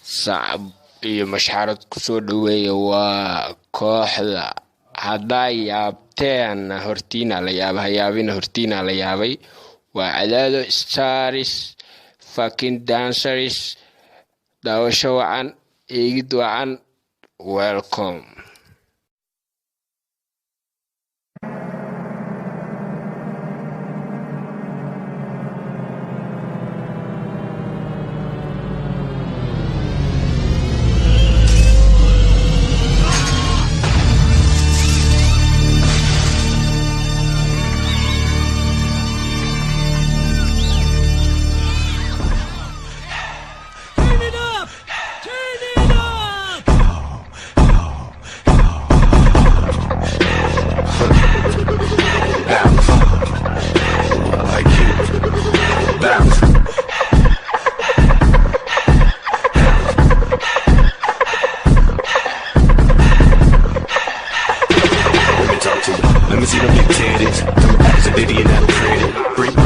sacab iyo mashxarad kusoo dhaweeya waa kooxda haddaa yaabteen hortiina la yaaba hayaabina hortiina la yaabay waa cadaado stars fucking dancers daawasho wacan eegid wacan welcome. Let me see them big titties. Come back as a lady in that pretty.